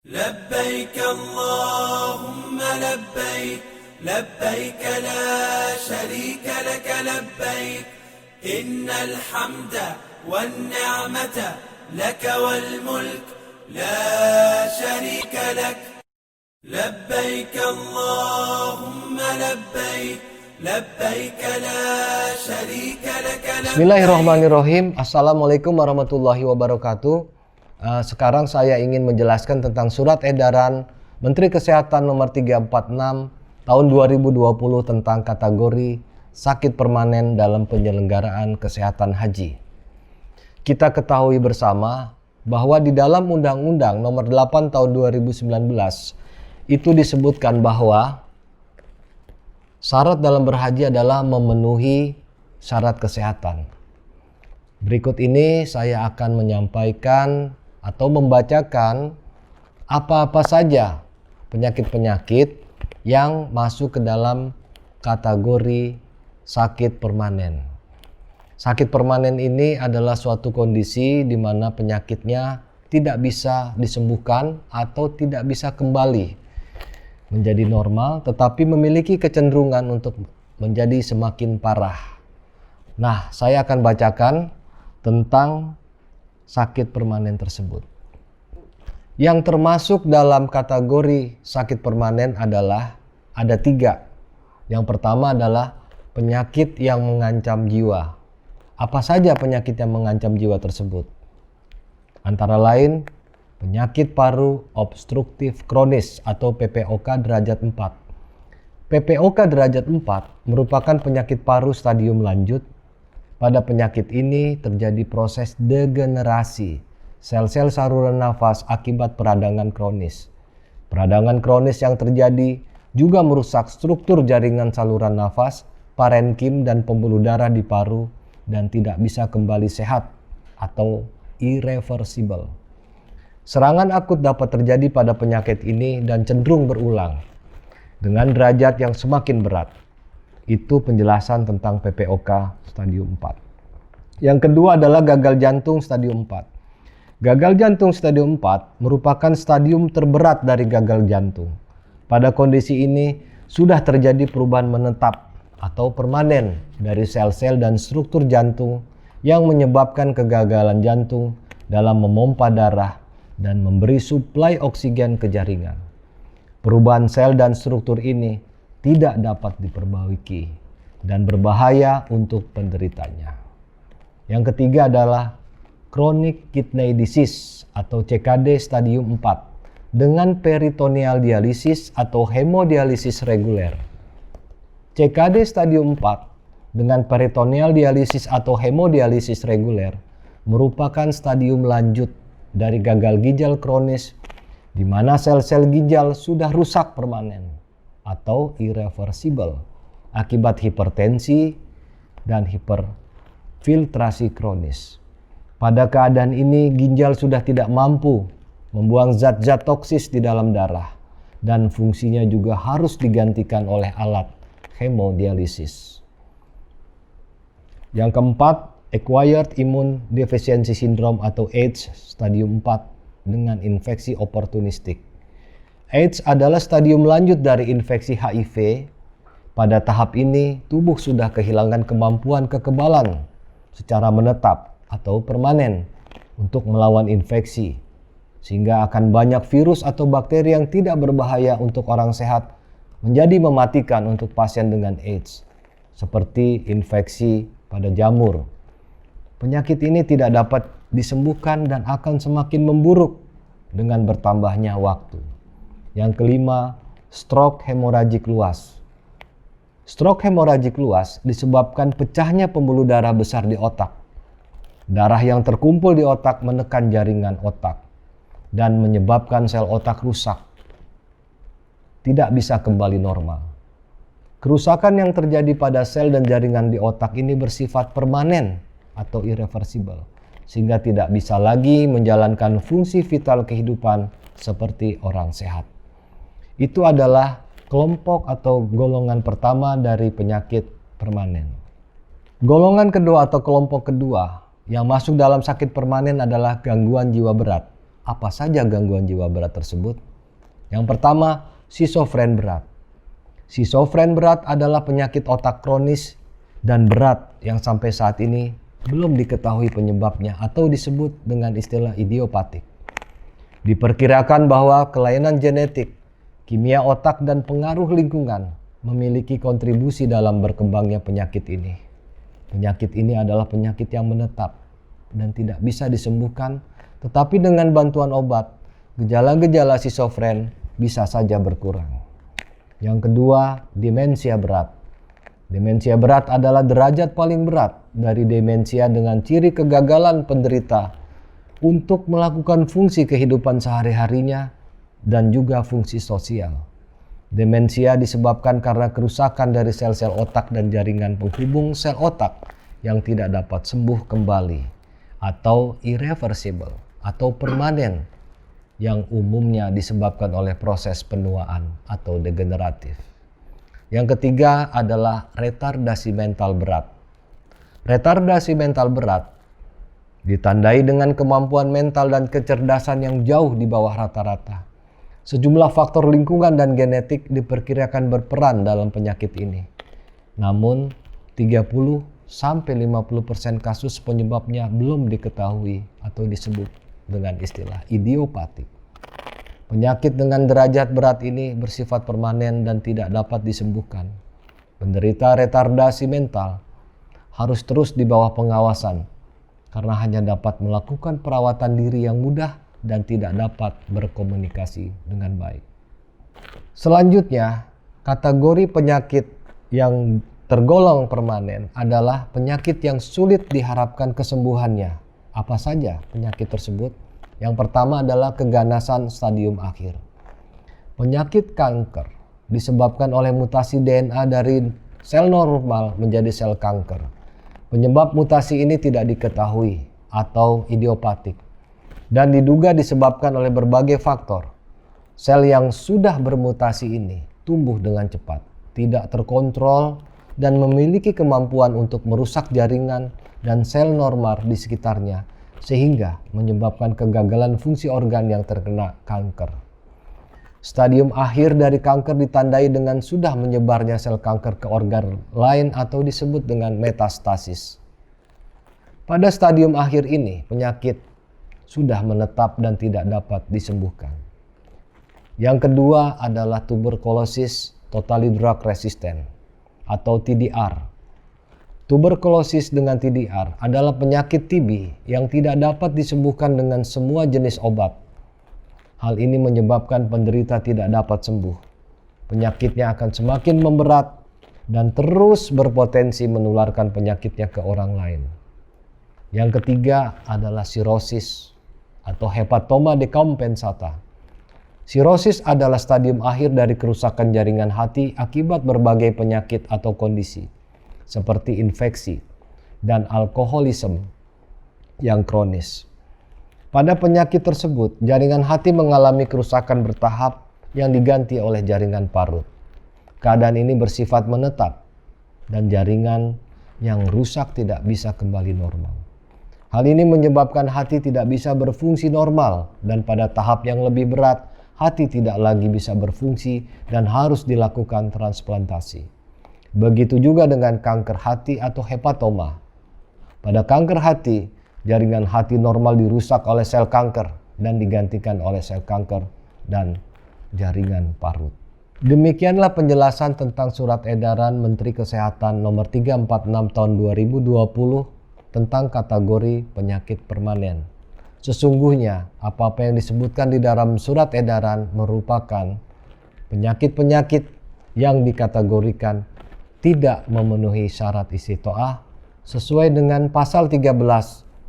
لبيك اللهم لبيك لبيك لا شريك لك لبيك إن الحمد والنعمة لك والملك لا شريك لك لبيك اللهم لبيك لبيك لا شريك لك لبيك. Bismillahirrahmanirrahim. Assalamualaikum warahmatullahi wabarakatuh. Sekarang saya ingin menjelaskan tentang surat edaran Menteri Kesehatan nomor 346 tahun 2020 tentang kategori sakit permanen dalam penyelenggaraan kesehatan haji. Kita ketahui bersama bahwa di dalam Undang-Undang nomor 8 tahun 2019 itu disebutkan bahwa syarat dalam berhaji adalah memenuhi syarat kesehatan. Berikut ini saya akan menyampaikan atau membacakan apa-apa saja penyakit-penyakit yang masuk ke dalam kategori sakit permanen. Sakit permanen ini adalah suatu kondisi di mana penyakitnya tidak bisa disembuhkan atau tidak bisa kembali menjadi normal, tetapi memiliki kecenderungan untuk menjadi semakin parah. Nah, saya akan bacakan tentang sakit permanen tersebut. Yang termasuk dalam kategori sakit permanen adalah ada 3. Yang pertama adalah penyakit yang mengancam jiwa. Apa saja penyakit yang mengancam jiwa tersebut? Antara lain penyakit paru obstruktif kronis atau PPOK derajat 4. PPOK derajat 4 merupakan penyakit paru stadium lanjut. Pada penyakit ini terjadi proses degenerasi sel-sel saluran nafas akibat peradangan kronis. Peradangan kronis yang terjadi juga merusak struktur jaringan saluran nafas, parenkim dan pembuluh darah di paru dan tidak bisa kembali sehat atau irreversible. Serangan akut dapat terjadi pada penyakit ini dan cenderung berulang dengan derajat yang semakin berat. Itu penjelasan tentang PPOK stadium 4. Yang kedua adalah gagal jantung stadium 4. Gagal jantung stadium 4 merupakan stadium terberat dari gagal jantung. Pada kondisi ini sudah terjadi perubahan menetap atau permanen dari sel-sel dan struktur jantung yang menyebabkan kegagalan jantung dalam memompa darah dan memberi suplai oksigen ke jaringan. Perubahan sel dan struktur ini tidak dapat diperbaiki dan berbahaya untuk penderitanya. Yang ketiga adalah chronic kidney disease atau CKD stadium 4 dengan peritoneal dialisis atau hemodialisis reguler. CKD stadium 4 dengan peritoneal dialisis atau hemodialisis reguler merupakan stadium lanjut dari gagal ginjal kronis di mana sel-sel ginjal sudah rusak permanen atau irreversible akibat hipertensi dan hiperfiltrasi kronis. Pada keadaan ini ginjal sudah tidak mampu membuang zat-zat toksis di dalam darah dan fungsinya juga harus digantikan oleh alat hemodialisis. Yang keempat, acquired immune deficiency syndrome atau AIDS stadium 4 dengan infeksi oportunistik. AIDS adalah stadium lanjut dari infeksi HIV. Pada tahap ini, tubuh sudah kehilangan kemampuan kekebalan secara menetap atau permanen untuk melawan infeksi, sehingga akan banyak virus atau bakteri yang tidak berbahaya untuk orang sehat menjadi mematikan untuk pasien dengan AIDS, seperti infeksi pada jamur. Penyakit ini tidak dapat disembuhkan dan akan semakin memburuk dengan bertambahnya waktu. Yang kelima, stroke hemoragik luas. Stroke hemoragik luas disebabkan pecahnya pembuluh darah besar di otak. Darah yang terkumpul di otak menekan jaringan otak dan menyebabkan sel otak rusak. Tidak bisa kembali normal. Kerusakan yang terjadi pada sel dan jaringan di otak ini bersifat permanen atau irreversible, sehingga tidak bisa lagi menjalankan fungsi vital kehidupan seperti orang sehat. Itu adalah kelompok atau golongan pertama dari penyakit permanen. Golongan kedua atau kelompok kedua yang masuk dalam sakit permanen adalah gangguan jiwa berat apa saja gangguan jiwa berat tersebut? Yang pertama, schizofren berat. Schizofren berat adalah penyakit otak kronis dan berat yang sampai saat ini belum diketahui penyebabnya atau disebut dengan istilah idiopatik. Diperkirakan bahwa kelainan genetik, kimia otak, dan pengaruh lingkungan memiliki kontribusi dalam berkembangnya penyakit ini. Penyakit ini adalah penyakit yang menetap dan tidak bisa disembuhkan, tetapi dengan bantuan obat, gejala-gejala schizofren bisa saja berkurang. Yang kedua, demensia berat. Demensia berat adalah derajat paling berat dari demensia dengan ciri kegagalan penderita untuk melakukan fungsi kehidupan sehari-harinya dan juga fungsi sosial. Demensia disebabkan karena kerusakan dari sel-sel otak dan jaringan penghubung sel otak yang tidak dapat sembuh kembali atau irreversible atau permanen yang umumnya disebabkan oleh proses penuaan atau degeneratif. Yang ketiga adalah retardasi mental berat. Retardasi mental berat ditandai dengan kemampuan mental dan kecerdasan yang jauh di bawah rata-rata. Sejumlah faktor lingkungan dan genetik diperkirakan berperan dalam penyakit ini. Namun, 30-50% kasus penyebabnya belum diketahui atau disebut dengan istilah idiopatik. Penyakit dengan derajat berat ini bersifat permanen dan tidak dapat disembuhkan. Penderita retardasi mental harus terus di bawah pengawasan karena hanya dapat melakukan perawatan diri yang mudah dan tidak dapat berkomunikasi dengan baik. Selanjutnya, kategori penyakit yang tergolong permanen adalah penyakit yang sulit diharapkan kesembuhannya. Apa saja penyakit tersebut? Yang pertama adalah keganasan stadium akhir. Penyakit kanker disebabkan oleh mutasi DNA dari sel normal menjadi sel kanker. Penyebab mutasi ini tidak diketahui atau idiopatik dan diduga disebabkan oleh berbagai faktor. Sel yang sudah bermutasi ini tumbuh dengan cepat, tidak terkontrol, dan memiliki kemampuan untuk merusak jaringan dan sel normal di sekitarnya, sehingga menyebabkan kegagalan fungsi organ yang terkena kanker. Stadium akhir dari kanker ditandai dengan sudah menyebarnya sel kanker ke organ lain atau disebut dengan metastasis. Pada stadium akhir ini, penyakit sudah menetap dan tidak dapat disembuhkan. Yang kedua adalah tuberkulosis totally drug resistant atau TDR. Tuberkulosis dengan TDR adalah penyakit TB yang tidak dapat disembuhkan dengan semua jenis obat. Hal ini menyebabkan penderita tidak dapat sembuh. Penyakitnya akan semakin memberat dan terus berpotensi menularkan penyakitnya ke orang lain. Yang ketiga adalah sirosis atau hepatoma dekompensata. Sirosis adalah stadium akhir dari kerusakan jaringan hati akibat berbagai penyakit atau kondisi seperti infeksi dan alkoholisme yang kronis. Pada penyakit tersebut, jaringan hati mengalami kerusakan bertahap yang diganti oleh jaringan parut. Keadaan ini bersifat menetap dan jaringan yang rusak tidak bisa kembali normal. Hal ini menyebabkan hati tidak bisa berfungsi normal dan pada tahap yang lebih berat, hati tidak lagi bisa berfungsi dan harus dilakukan transplantasi. Begitu juga dengan kanker hati atau hepatoma. Pada kanker hati, jaringan hati normal dirusak oleh sel kanker dan digantikan oleh sel kanker dan jaringan parut. Demikianlah penjelasan tentang Surat Edaran Menteri Kesehatan Nomor 346 Tahun 2020 tentang kategori penyakit permanen. Sesungguhnya apa-apa yang disebutkan di dalam surat edaran merupakan penyakit-penyakit yang dikategorikan tidak memenuhi syarat istitoah sesuai dengan pasal 13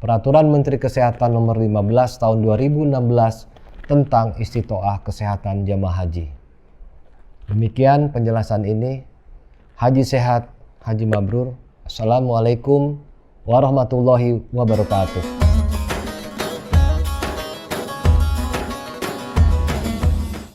Peraturan Menteri Kesehatan Nomor 15 Tahun 2016 tentang istitoah kesehatan jamaah haji. Demikian penjelasan ini. Haji sehat, haji mabrur. Assalamualaikum warahmatullahi wabarakatuh.